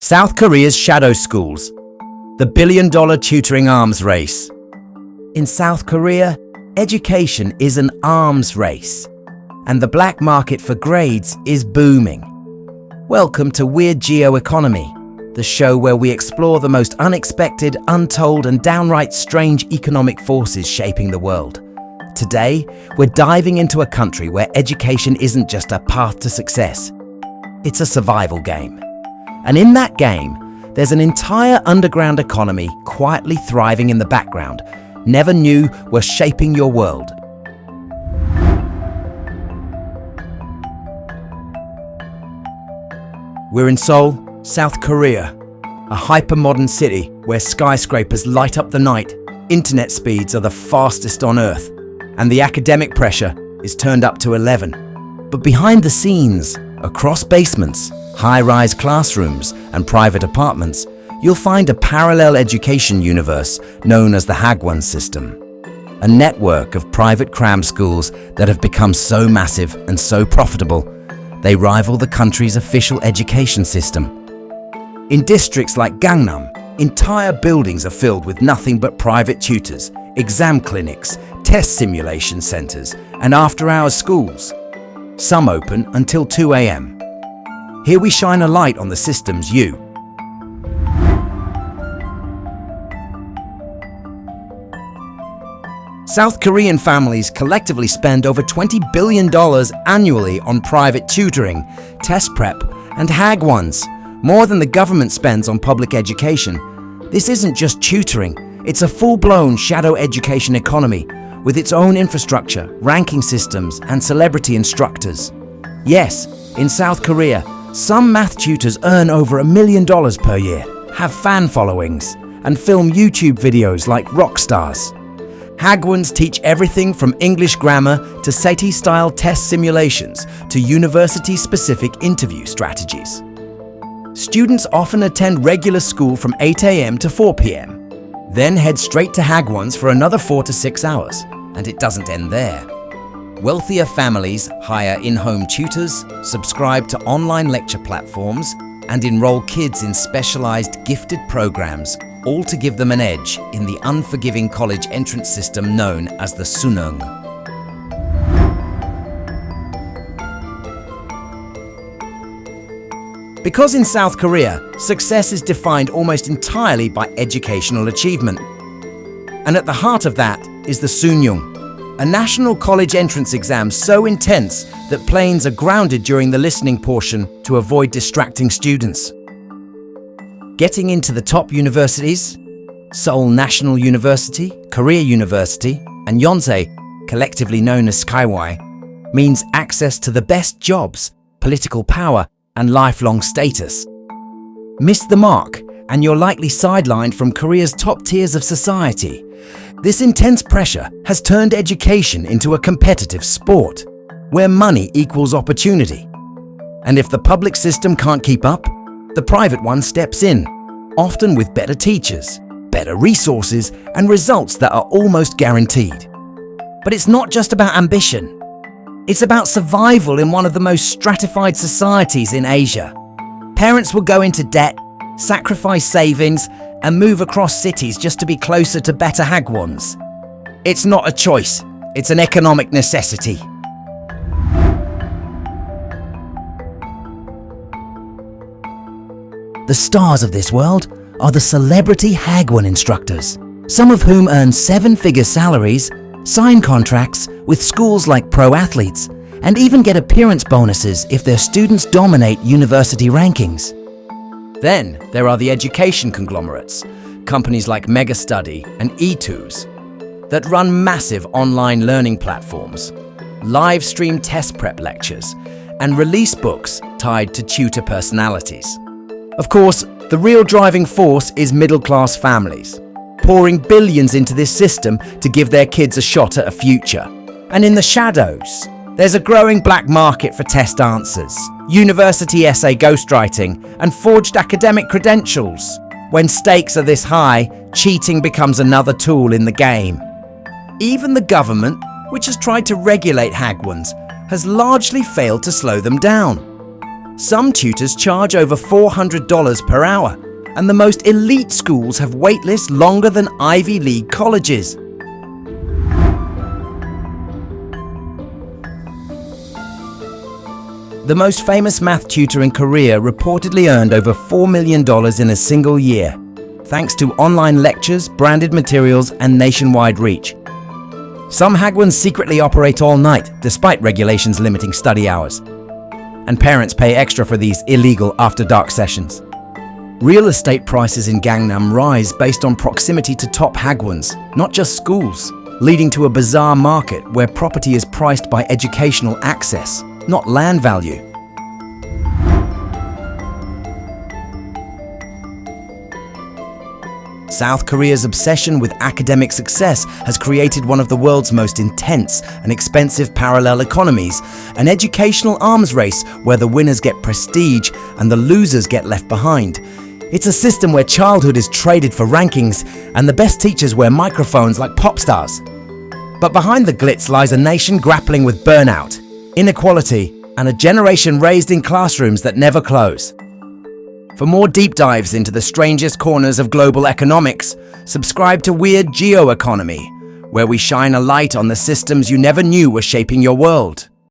South Korea's shadow schools, the billion-dollar tutoring arms race. In South Korea, education is an arms race, and the black market for grades is booming. Welcome to Weird Geo Economy, the show where we explore the most unexpected, untold, and downright strange economic forces shaping the world. Today, we're diving into a country where education isn't just a path to success. It's a survival game. And in that game, there's an entire underground economy quietly thriving in the background, never knew were shaping your world. We're in Seoul, South Korea, a hyper-modern city where skyscrapers light up the night, internet speeds are the fastest on Earth, and the academic pressure is turned up to 11. But behind the scenes, across basements, high-rise classrooms, and private apartments, you'll find a parallel education universe known as the hagwons system, a network of private cram schools that have become so massive and so profitable, they rival the country's official education system. In districts like Gangnam, entire buildings are filled with nothing but private tutors, exam clinics, test simulation centers, and after-hours schools. Some open until 2 a.m. Here we shine a light on the system's you. South Korean families collectively spend over $20 billion annually on private tutoring, test prep, and hagwons, more than the government spends on public education. This isn't just tutoring, it's a full-blown shadow education economy with its own infrastructure, ranking systems, and celebrity instructors. Yes, in South Korea, some math tutors earn over $1 million per year, have fan followings, and film YouTube videos like rock stars. Hagwons teach everything from English grammar to SAT-style test simulations to university-specific interview strategies. Students often attend regular school from 8 a.m. to 4 p.m., then head straight to hagwons for another 4 to 6 hours, and it doesn't end there. Wealthier families hire in-home tutors, subscribe to online lecture platforms, and enroll kids in specialized gifted programs, all to give them an edge in the unforgiving college entrance system known as the Suneung. Because in South Korea, success is defined almost entirely by educational achievement. And at the heart of that is the Suneung, a national college entrance exam so intense that planes are grounded during the listening portion to avoid distracting students. Getting into the top universities, Seoul National University, Korea University, and Yonsei, collectively known as Skyway, means access to the best jobs, political power, and lifelong status. Miss the mark, and you're likely sidelined from Korea's top tiers of society. This intense pressure has turned education into a competitive sport, where money equals opportunity. And if the public system can't keep up, the private one steps in, often with better teachers, better resources, and results that are almost guaranteed. But it's not just about ambition. It's about survival in one of the most stratified societies in Asia. Parents will go into debt, sacrifice savings, and move across cities just to be closer to better hagwons. It's not a choice, it's an economic necessity. The stars of this world are the celebrity hagwon instructors, some of whom earn seven-figure salaries, sign contracts with schools like pro athletes, and even get appearance bonuses if their students dominate university rankings. Then there are the education conglomerates, companies like MegaStudy and tutors, that run massive online learning platforms, live stream test prep lectures, and release books tied to tutor personalities. Of course, the real driving force is middle-class families, pouring billions into this system to give their kids a shot at a future. And in the shadows, there's a growing black market for test answers, university essay ghostwriting, and forged academic credentials. When stakes are this high, cheating becomes another tool in the game. Even the government, which has tried to regulate hagwons, has largely failed to slow them down. Some tutors charge over $400 per hour, and the most elite schools have waitlists longer than Ivy League colleges. The most famous math tutor in Korea reportedly earned over $4 million in a single year, thanks to online lectures, branded materials, and nationwide reach. Some hagwons secretly operate all night, despite regulations limiting study hours. And parents pay extra for these illegal after-dark sessions. Real estate prices in Gangnam rise based on proximity to top hagwons, not just schools, leading to a bizarre market where property is priced by educational access, not land value. South Korea's obsession with academic success has created one of the world's most intense and expensive parallel economies, an educational arms race where the winners get prestige and the losers get left behind. It's a system where childhood is traded for rankings and the best teachers wear microphones like pop stars. But behind the glitz lies a nation grappling with burnout, inequality, and a generation raised in classrooms that never close. For more deep dives into the strangest corners of global economics, subscribe to Weird Geo Economy, where we shine a light on the systems you never knew were shaping your world.